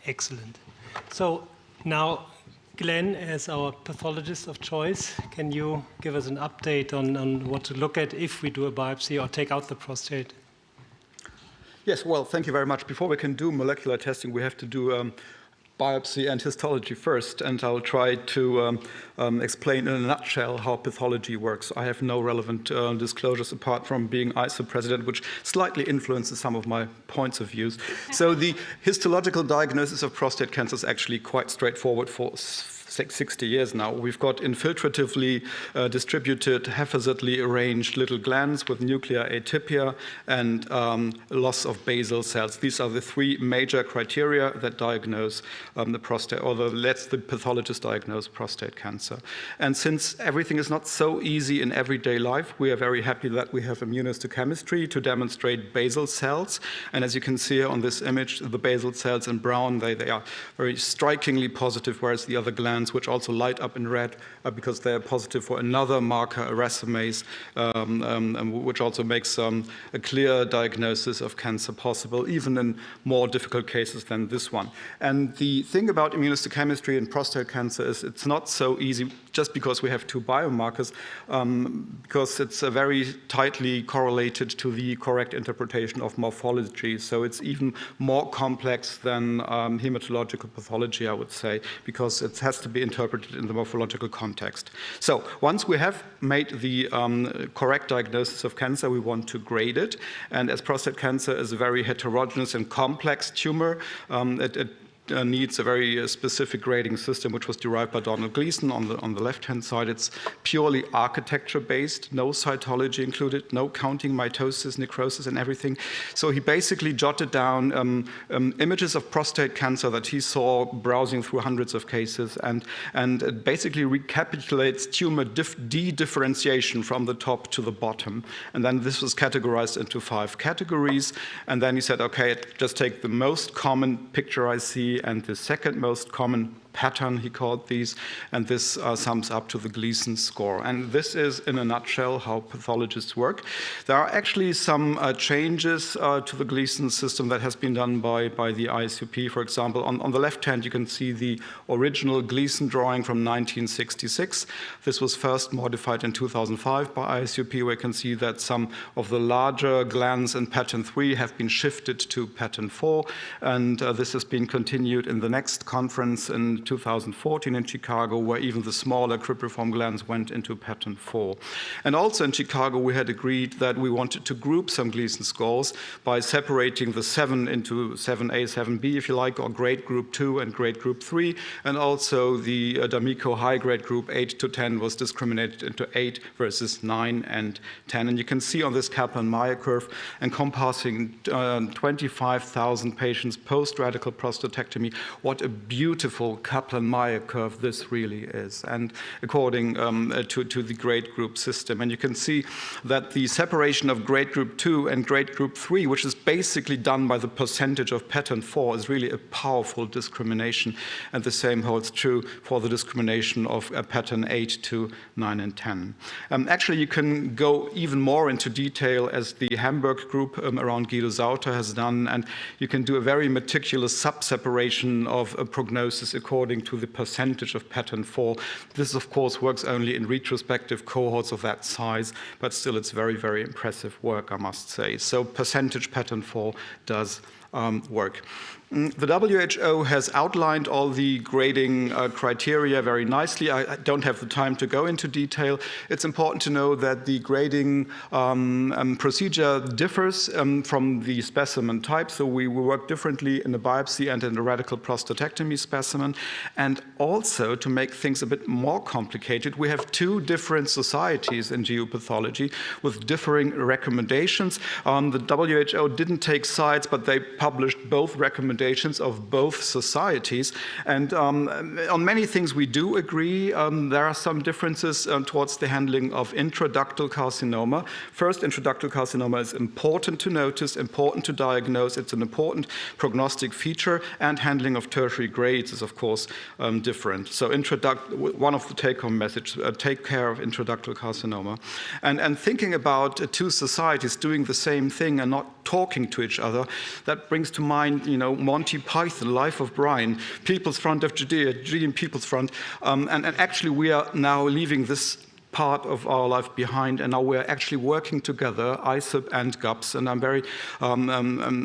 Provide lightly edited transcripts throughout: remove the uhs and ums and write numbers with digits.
Excellent. So now, Glen, as our pathologist of choice, can you give us an update on what to look at if we do a biopsy or take out the prostate? Yes, well, thank you very much. Before we can do molecular testing, we have to do biopsy and histology first, and I'll try to explain in a nutshell how pathology works. I have no relevant disclosures apart from being ISUP president, which slightly influences some of my points of views. So the histological diagnosis of prostate cancer is actually quite straightforward for 60 years now. We've got infiltratively distributed, haphazardly arranged little glands with nuclear atypia and loss of basal cells. These are the three major criteria that diagnose the prostate, or lets the pathologist diagnose prostate cancer. And since everything is not so easy in everyday life, we are very happy that we have immunohistochemistry to demonstrate basal cells. And as you can see on this image, the basal cells in brown, they are very strikingly positive, whereas the other glands, which also light up in red because they are positive for another marker, a racemase, which also makes a clear diagnosis of cancer possible, even in more difficult cases than this one. And the thing about immunohistochemistry in prostate cancer is it's not so easy just because we have two biomarkers, because it's very tightly correlated to the correct interpretation of morphology. So it's even more complex than hematological pathology, I would say, because it has to be interpreted in the morphological context. So once we have made the correct diagnosis of cancer, we want to grade it. And as prostate cancer is a very heterogeneous and complex tumor, it needs a very specific grading system, which was derived by Donald Gleason on the left-hand side. It's purely architecture-based, no cytology included, no counting mitosis, necrosis, and everything. So he basically jotted down images of prostate cancer that he saw browsing through hundreds of cases, and it basically recapitulates tumor de-differentiation from the top to the bottom. And then this was categorized into 5 categories. And then he said, okay, just take the most common picture I see and the second most common pattern, he called these, and this sums up to the Gleason score. And this is, in a nutshell, how pathologists work. There are actually some changes to the Gleason system that has been done by the ISUP. For example, on the left hand, you can see the original Gleason drawing from 1966. This was first modified in 2005 by ISUP, where you can see that some of the larger glands in pattern 3 have been shifted to pattern 4, and this has been continued in the next conference in 2014 in Chicago, where even the smaller cribriform glands went into pattern 4. And also in Chicago, we had agreed that we wanted to group some Gleason scores by separating the 7 into 7A, 7B, if you like, or grade group 2 and grade group 3. And also the D'Amico high grade group 8 to 10 was discriminated into 8 versus 9 and 10. And you can see on this Kaplan-Meier curve, encompassing 25,000 patients post-radical prostatectomy, what a beautiful Kaplan-Meier curve this really is, and according to the grade group system. And you can see that the separation of grade group 2 and grade group 3, which is basically done by the percentage of pattern 4, is really a powerful discrimination. And the same holds true for the discrimination of pattern 8 to 9 and 10. Actually, you can go even more into detail, as the Hamburg group around Guido Sauter has done, and you can do a very meticulous sub-separation of a prognosis according to the percentage of pattern 4. This, of course, works only in retrospective cohorts of that size, but still it's very, very impressive work, I must say. So percentage pattern 4 does work. The WHO has outlined all the grading criteria very nicely. I don't have the time to go into detail. It's important to know that the grading procedure differs from the specimen type. So we work differently in a biopsy and in a radical prostatectomy specimen. And also, to make things a bit more complicated, we have 2 different societies in geopathology with differing recommendations. The WHO didn't take sides, but they published both recommendations of both societies. And on many things we do agree. There are some differences towards the handling of intraductal carcinoma. First, intraductal carcinoma is important to notice, important to diagnose. It's an important prognostic feature, and handling of tertiary grades is, of course, course, different. So one of the take-home messages, take care of intraductal carcinoma. And thinking about two societies doing the same thing and not talking to each other, that brings to mind, Monty Python, Life of Brian, People's Front of Judea, Judean People's Front. And actually, we are now leaving this part of our life behind, and now we're actually working together, ISUP and GUPS, and I'm very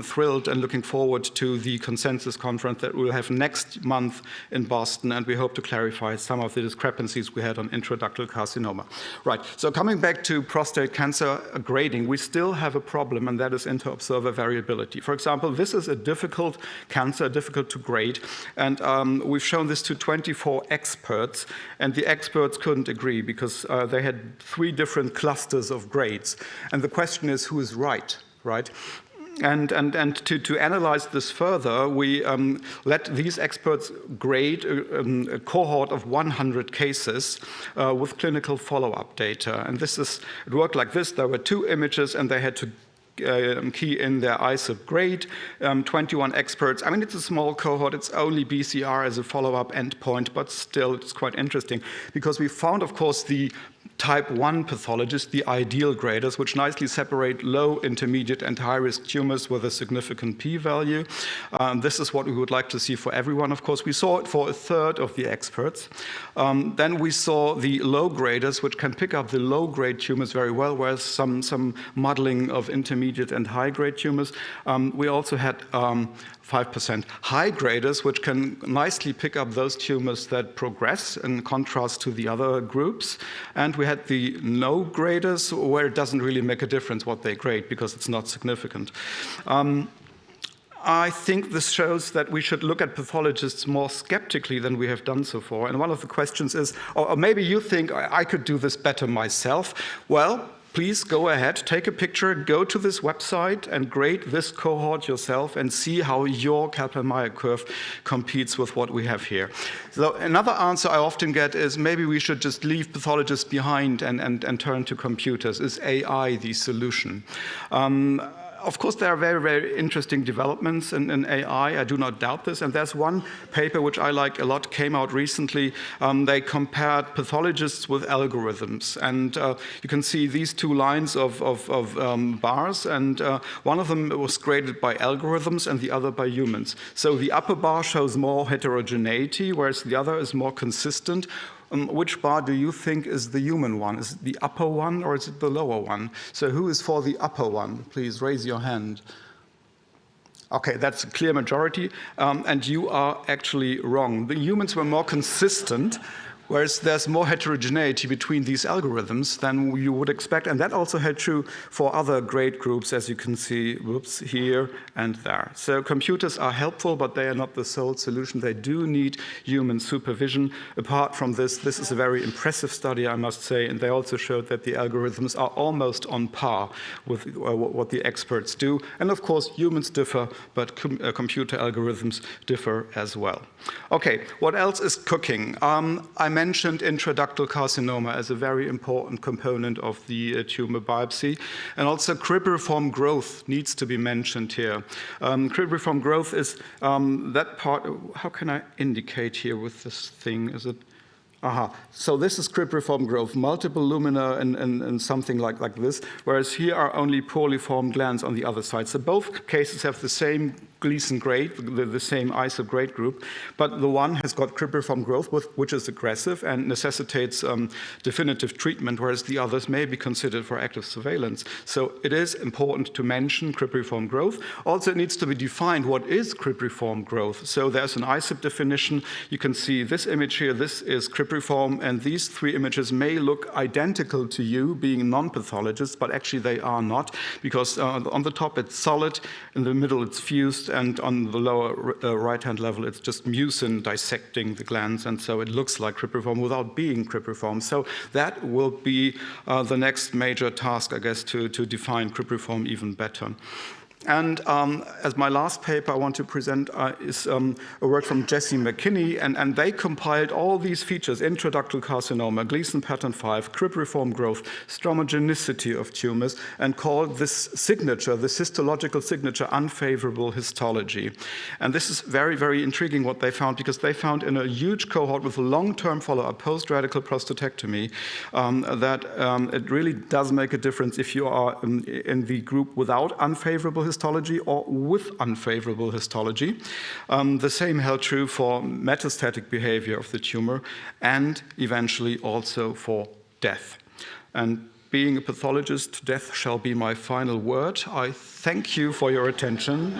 thrilled and looking forward to the consensus conference that we'll have next month in Boston, and we hope to clarify some of the discrepancies we had on intraductal carcinoma. Right, so coming back to prostate cancer grading, we still have a problem, and that is inter-observer variability. For example, this is a difficult cancer, difficult to grade, and we've shown this to 24 experts, and the experts couldn't agree because they had 3 different clusters of grades. And the question is, who is right? And to analyze this further, we let these experts grade a cohort of 100 cases with clinical follow-up data. And it worked like this. There were 2 images, and they had to key in their ISUP grade, 21 experts. I mean, it's a small cohort. It's only BCR as a follow-up endpoint, but still it's quite interesting because we found, of course, the type 1 pathologists, the ideal graders, which nicely separate low, intermediate, and high-risk tumors with a significant p-value. This is what we would like to see for everyone, of course. We saw it for a third of the experts. Then we saw the low graders, which can pick up the low-grade tumors very well, whereas some modeling of intermediate and high-grade tumors. We also had 5% high graders, which can nicely pick up those tumors that progress in contrast to the other groups. And we had the no graders, where it doesn't really make a difference what they grade because it's not significant. I think this shows that we should look at pathologists more skeptically than we have done so far. And one of the questions is, or maybe you think I could do this better myself. Well, please go ahead, take a picture, go to this website and grade this cohort yourself and see how your Kaplan-Meier curve competes with what we have here. So another answer I often get is maybe we should just leave pathologists behind and turn to computers. Is AI the solution? Of course, there are very, very interesting developments in AI. I do not doubt this. And there's one paper which I like a lot, came out recently. They compared pathologists with algorithms. And you can see these 2 lines of bars. And one of them was graded by algorithms and the other by humans. So the upper bar shows more heterogeneity, whereas the other is more consistent. Which bar do you think is the human one? Is it the upper one or is it the lower one? So who is for the upper one? Please raise your hand. Okay, that's a clear majority, and you are actually wrong. The humans were more consistent, whereas there's more heterogeneity between these algorithms than you would expect, and that also held true for other grade groups, as you can see, here and there. So computers are helpful, but they are not the sole solution. They do need human supervision. Apart from this, this is a very impressive study, I must say, and they also showed that the algorithms are almost on par with what the experts do. And of course, humans differ, but computer algorithms differ as well. Okay, what else is cooking? I mentioned intraductal carcinoma as a very important component of the tumor biopsy. And also cribriform growth needs to be mentioned here. Cribriform growth is that part. How can I indicate here with this thing? Is it? So this is cribriform growth, multiple lumina and something like this, whereas here are only poorly formed glands on the other side. So both cases have the same Gleason grade, the same ISUP grade group, but the one has got cribriform growth, which is aggressive and necessitates definitive treatment, whereas the others may be considered for active surveillance. So it is important to mention cribriform growth. Also, it needs to be defined what is cribriform growth. So there's an ISUP definition. You can see this image here. This is cribriform, and these 3 images may look identical to you, being non-pathologists, but actually they are not, because on the top it's solid, in the middle it's fused, and on the lower right-hand level, it's just mucin dissecting the glands, and so it looks like cribriform without being cribriform. So that will be the next major task, I guess, to define cribriform even better. And as my last paper I want to present is a work from Jesse McKinney, and they compiled all these features: intraductal carcinoma, Gleason pattern 5, cribriform growth, stromogenicity of tumors, and called this signature, this histological signature, unfavorable histology. And this is very, very intriguing what they found, because they found in a huge cohort with long-term follow-up post-radical prostatectomy that it really does make a difference if you are in the group without unfavorable histology or with unfavorable histology. The same held true for metastatic behavior of the tumor and eventually also for death. And being a pathologist, death shall be my final word. I thank you for your attention.